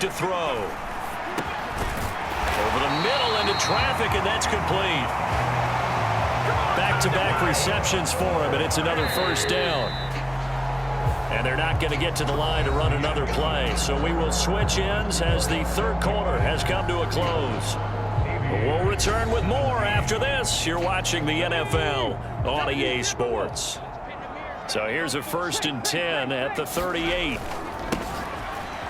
to throw. Over the middle into traffic, and that's complete. Back-to-back receptions for him, and it's another first down. And they're not going to get to the line to run another play. So we will switch ends as the third quarter has come to a close. We'll return with more after this. You're watching the NFL on EA Sports. So here's a 1st and 10 at the 38.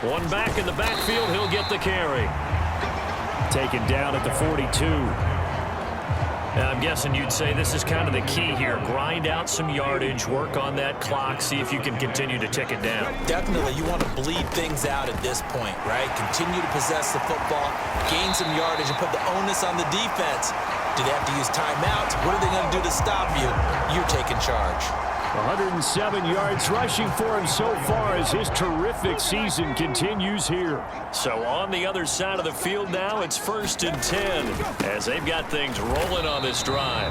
One back in the backfield. He'll get the carry. Taken down at the 42. Now, I'm guessing you'd say this is kind of the key here. Grind out some yardage, work on that clock, see if you can continue to tick it down. Definitely, you want to bleed things out at this point, right? Continue to possess the football, gain some yardage, and put the onus on the defense. Do they have to use timeouts? What are they going to do to stop you? You're taking charge. 107 yards rushing for him so far as his terrific season continues here. So on the other side of the field now, it's 1st and 10 as they've got things rolling on this drive.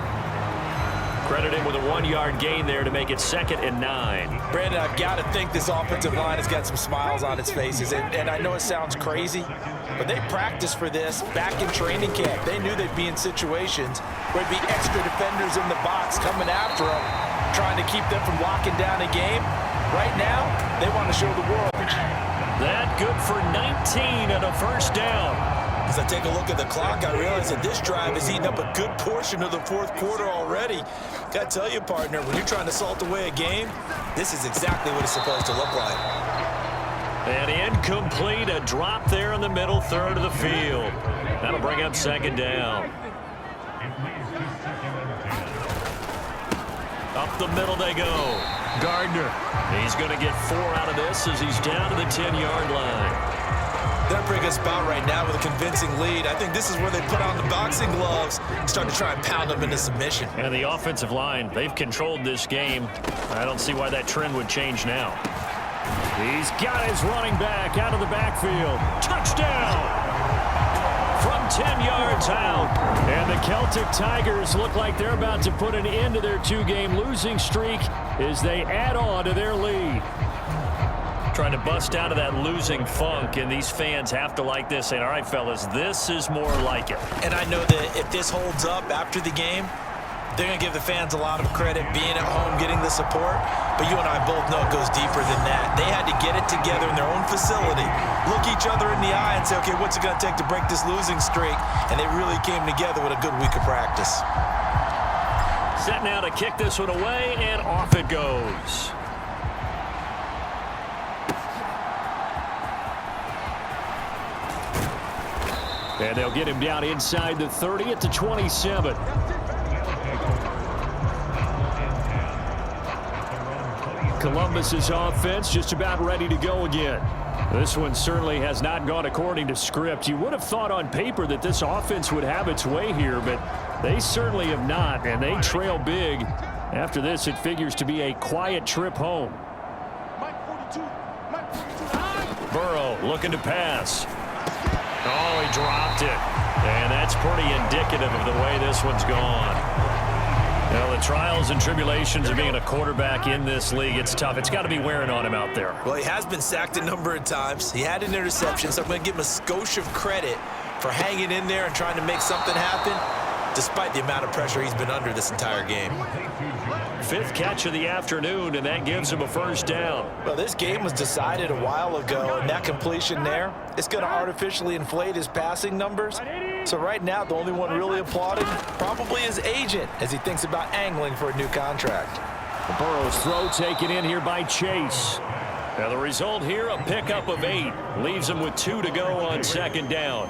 Credit him with a 1-yard gain there to make it 2nd and 9. Brandon, I've got to think this offensive line has got some smiles on its faces. And I know it sounds crazy, but they practiced for this back in training camp. They knew they'd be in situations where there'd be extra defenders in the box coming after them, trying to keep them from locking down a game. Right now, they want to show the world. That good for 19 and a first down. As I take a look at the clock, I realize that this drive has eaten up a good portion of the 4th quarter already. Got to tell you, partner, when you're trying to salt away a game, this is exactly what it's supposed to look like. And incomplete, a drop there in the middle third of the field. That'll bring up 2nd down. Up the middle they go. Gardner. He's going to get 4 out of this as he's down to the 10-yard line. They're pretty good spot right now with a convincing lead. I think this is where they put on the boxing gloves and start to try and pound them into submission. And the offensive line, they've controlled this game. I don't see why that trend would change now. He's got his running back out of the backfield. Touchdown! From 10 yards out. And the Celtic Tigers look like they're about to put an end to their 2-game losing streak as they add on to their lead. Trying to bust out of that losing funk, and these fans have to like this. And all right, fellas, this is more like it. And I know that if this holds up after the game, they're going to give the fans a lot of credit being at home, getting the support. But you and I both know it goes deeper than that. They had to get it together in their own facility, look each other in the eye and say, okay, what's it going to take to break this losing streak? And they really came together with a good week of practice. Set now to kick this one away, and off it goes. And they'll get him down inside the 30 at the 27. Columbus's offense just about ready to go again. This one certainly has not gone according to script. You would have thought on paper that this offense would have its way here, but they certainly have not, and they trail big. After this, it figures to be a quiet trip home. Burrow looking to pass. Oh, he dropped it. And that's pretty indicative of the way this one's gone. Now, the trials and tribulations of being a quarterback in this league, it's tough. It's got to be wearing on him out there. Well, he has been sacked a number of times. He had an interception, so I'm going to give him a skosh of credit for hanging in there and trying to make something happen, despite the amount of pressure he's been under this entire game. 5th catch of the afternoon, and that gives him a first down. Well, this game was decided a while ago, and that completion there, it's going to artificially inflate his passing numbers. So right now, the only one really applauding probably his agent as he thinks about angling for a new contract. Burrow's throw taken in here by Chase. Now the result here, a pickup of 8. Leaves him with 2 to go on 2nd down.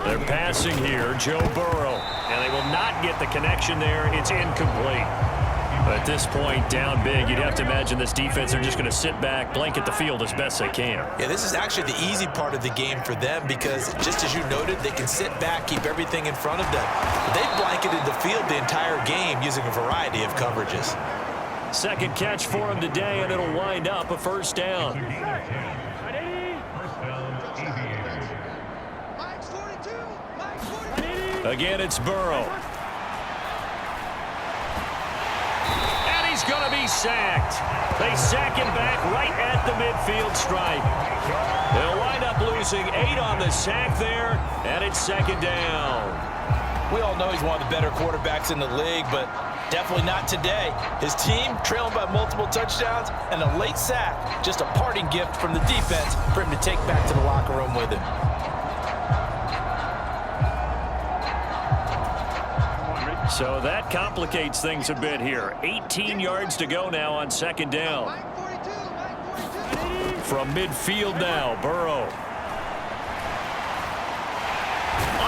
They're passing here, Joe Burrow. And they will not get the connection there. It's incomplete. But at this point, down big, you'd have to imagine this defense, they're just going to sit back, blanket the field as best they can. Yeah, this is actually the easy part of the game for them because, just as you noted, they can sit back, keep everything in front of them. But they've blanketed the field the entire game using a variety of coverages. 2nd catch for him today, and it'll wind up a first down. Again, it's Burrow. And he's going to be sacked. They sack him back right at the midfield stripe. They'll wind up losing 8 on the sack there, and it's second down. We all know he's one of the better quarterbacks in the league, but definitely not today. His team trailing by multiple touchdowns and a late sack, just a parting gift from the defense for him to take back to the locker room with him. So that complicates things a bit here. 18 yards to go now on second down. From midfield now, Burrow.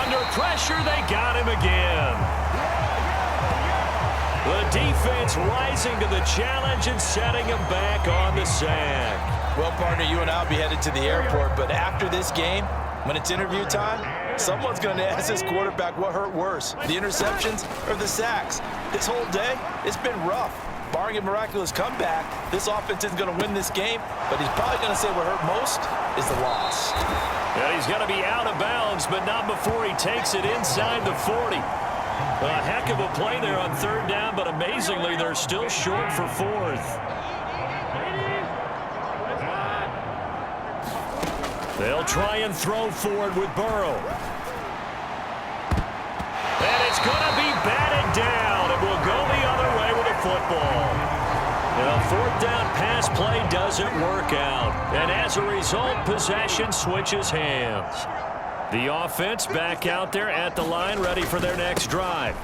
Under pressure, they got him again. The defense rising to the challenge and setting him back on the sack. Well, partner, you and I will be headed to the airport, but after this game, when it's interview time, someone's going to ask this quarterback what hurt worse, the interceptions or the sacks. This whole day, it's been rough. Barring a miraculous comeback, this offense isn't going to win this game, but he's probably going to say what hurt most is the loss. And he's going to be out of bounds, but not before he takes it inside the 40. A heck of a play there on third down, but amazingly, they're still short for fourth. They'll try and throw forward with Burrow. And it's going to be batted down. It will go the other way with the football. The fourth down pass play doesn't work out. And as a result, possession switches hands. The offense back out there at the line, ready for their next drive.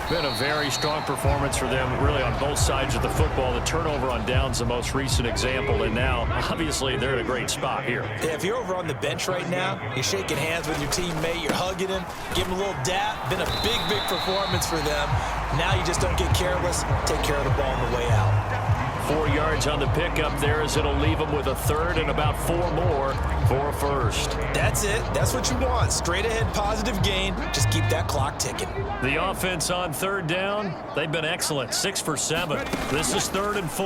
Been a very strong performance for them, really, on both sides of the football. The turnover on downs, the most recent example, and now, obviously, they're in a great spot here. Yeah, if you're over on the bench right now, you're shaking hands with your teammate, you're hugging him, give him a little dap. Been a big, big performance for them. Now you just don't get careless. Take care of the ball on the way out. 4 yards on the pickup there as it'll leave them with a third and about 4 more for a first. That's it. That's what you want. Straight ahead positive gain. Just keep that clock ticking. The offense on third down, they've been excellent. 6 for 7. This is 3rd and 4.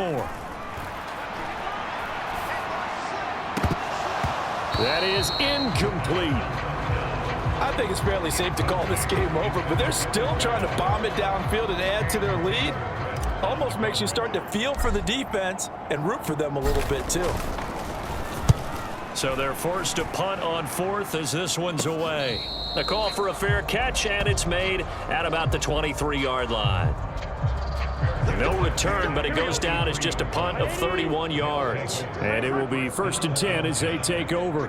That is incomplete. I think it's fairly safe to call this game over, but they're still trying to bomb it downfield and add to their lead. Almost makes you start to feel for the defense and root for them a little bit too. So they're forced to punt on 4th as this one's away. A call for a fair catch, and it's made at about the 23-yard line. No return, but it goes down as just a punt of 31 yards. And it will be 1st and 10 as they take over.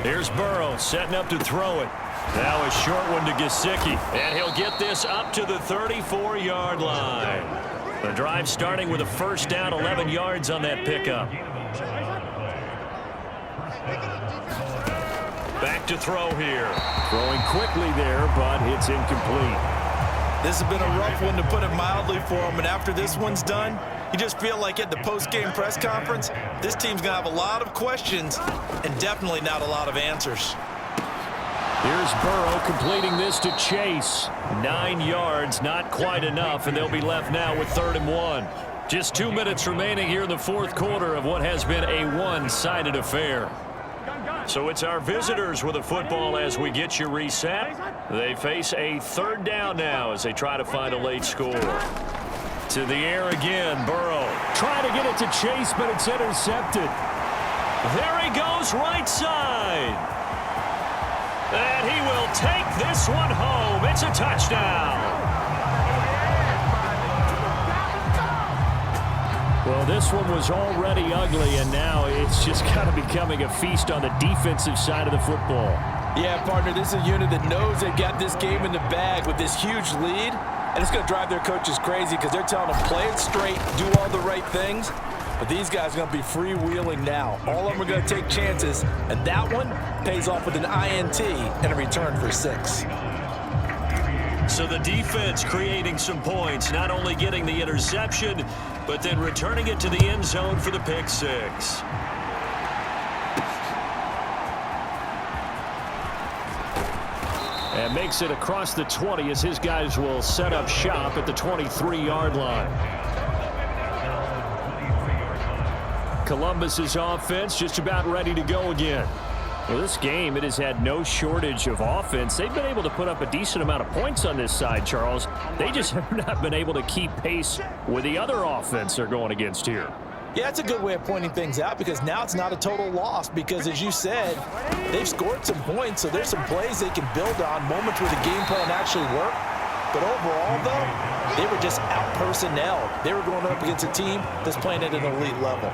Here's Burrow setting up to throw it. Now a short one to Gesicki, and he'll get this up to the 34-yard line. The drive starting with a first down, 11 yards on that pickup. Back to throw here. Throwing quickly there, but it's incomplete. This has been a rough one, to put it mildly, for him, and after this one's done, you just feel like at the post-game press conference, this team's going to have a lot of questions and definitely not a lot of answers. Here's Burrow completing this to Chase. 9 yards, not quite enough, and they'll be left now with 3rd and 1. Just 2 minutes remaining here in the 4th quarter of what has been a one-sided affair. So it's our visitors with the football as we get you reset. They face a 3rd down now as they try to find a late score. To the air again, Burrow. Trying to get it to Chase, but it's intercepted. There he goes, right side. And he will take this one home. It's a touchdown. Well, this one was already ugly, and now it's just kind of becoming a feast on the defensive side of the football. Yeah, partner, this is a unit that knows they've got this game in the bag with this huge lead, and it's going to drive their coaches crazy because they're telling them play it straight, do all the right things. But these guys are going to be freewheeling now. All of them are going to take chances, and that one pays off with an INT and a return for 6. So the defense creating some points, not only getting the interception, but then returning it to the end zone for the pick 6. And makes it across the 20 as his guys will set up shop at the 23-yard line. Columbus's offense just about ready to go again. Well, this game, it has had no shortage of offense. They've been able to put up a decent amount of points on this side, Charles. They just have not been able to keep pace with the other offense they're going against here. Yeah, it's a good way of pointing things out because now it's not a total loss because, as you said, they've scored some points, so there's some plays they can build on, moments where the game plan actually worked. But overall, though, they were just out-personnelled. They were going up against a team that's playing at an elite level.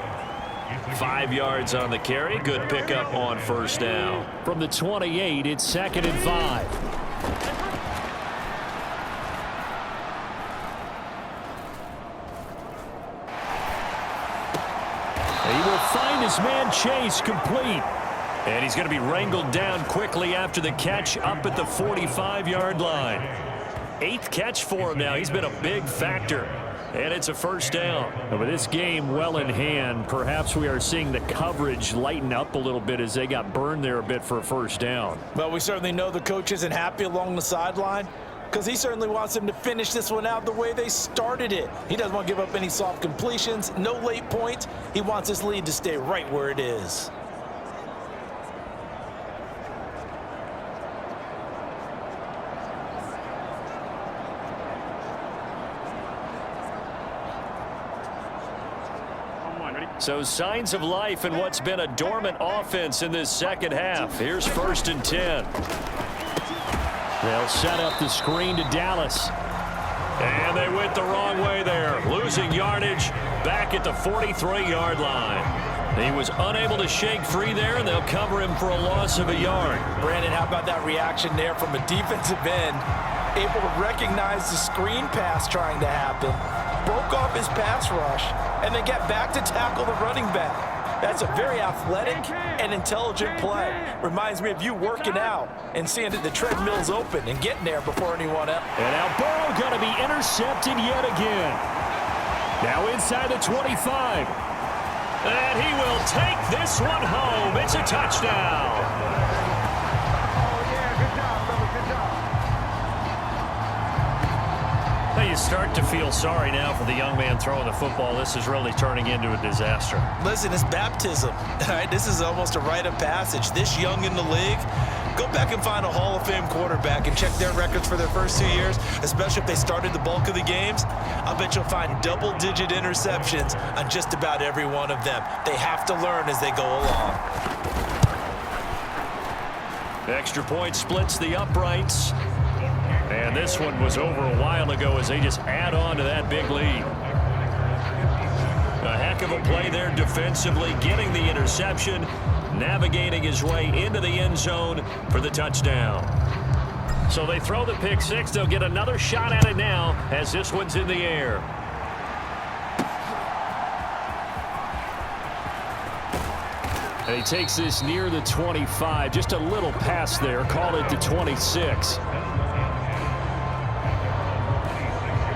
5 yards on the carry. Good pickup on first down. From the 28, it's 2nd and 5. He will find his man Chase complete. And he's going to be wrangled down quickly after the catch up at the 45-yard line. 8th catch for him now. He's been a big factor. And it's a first down. And with this game well in hand, perhaps we are seeing the coverage lighten up a little bit as they got burned there a bit for a first down. Well, we certainly know the coach isn't happy along the sideline because he certainly wants them to finish this one out the way they started it. He doesn't want to give up any soft completions, no late points. He wants his lead to stay right where it is. So signs of life in what's been a dormant offense in this second half. Here's 1st and 10. They'll set up the screen to Dallas. And they went the wrong way there. Losing yardage back at the 43-yard line. He was unable to shake free there, and they'll cover him for a loss of a yard. Brandon, how about that reaction there from a defensive end? Able to recognize the screen pass trying to happen. Broke off his pass rush, and then get back to tackle the running back. That's a very athletic and intelligent play. Reminds me of you working out and seeing that the treadmill's open and getting there before anyone else. And now Burrow going to be intercepted yet again. Now inside the 25. And he will take this one home. It's a touchdown. You start to feel sorry now for the young man throwing the football. This is really turning into a disaster. Listen, it's baptism. All right, this is almost a rite of passage. This young in the league, go back and find a Hall of Fame quarterback and check their records for their first 2 years, especially if they started the bulk of the games. I bet you'll find double-digit interceptions on just about every one of them. They have to learn as they go along. Extra point splits the uprights. And this one was over a while ago as they just add on to that big lead. A heck of a play there defensively, getting the interception, navigating his way into the end zone for the touchdown. So they throw the pick six. They'll get another shot at it now as this one's in the air. And he takes this near the 25. Just a little pass there. Call it the 26.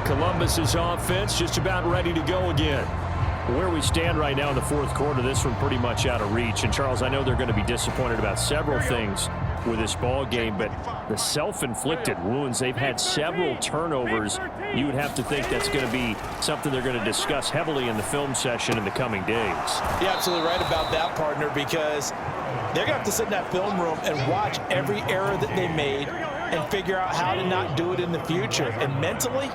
Columbus's offense just about ready to go again. Where we stand right now in the fourth quarter, this one pretty much out of reach. And, Charles, I know they're going to be disappointed about several things with this ball game, but the self-inflicted wounds, they've had several turnovers. You would have to think that's going to be something they're going to discuss heavily in the film session in the coming days. You're absolutely right about that, partner, because they're going to have to sit in that film room and watch every error that they made and figure out how to not do it in the future. And mentally,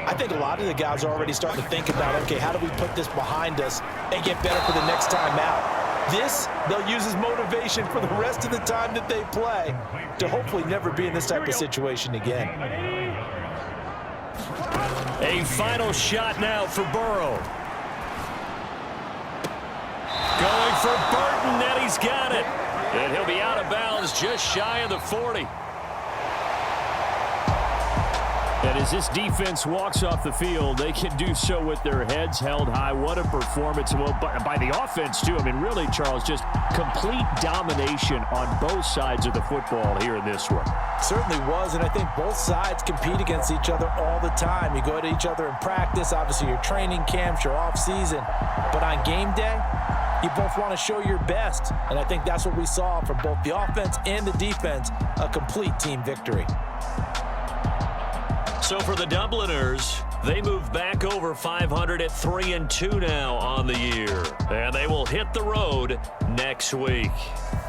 I think a lot of the guys are already starting to think about, okay, how do we put this behind us and get better for the next time out? This, they'll use as motivation for the rest of the time that they play to hopefully never be in this type of situation again. A final shot now for Burrow. Going for Burton, and he's got it. And he'll be out of bounds just shy of the 40. And as this defense walks off the field, they can do so with their heads held high. What a performance. Well, by the offense, too. I mean, really, Charles, just complete domination on both sides of the football here in this one. Certainly was, and I think both sides compete against each other all the time. You go at each other in practice, obviously your training camps, your off-season. But on game day, you both want to show your best. And I think that's what we saw from both the offense and the defense, a complete team victory. So for the Dubliners, they move back over 500 at 3-2 now on the year. And they will hit the road next week.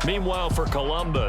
Meanwhile, for Columbus,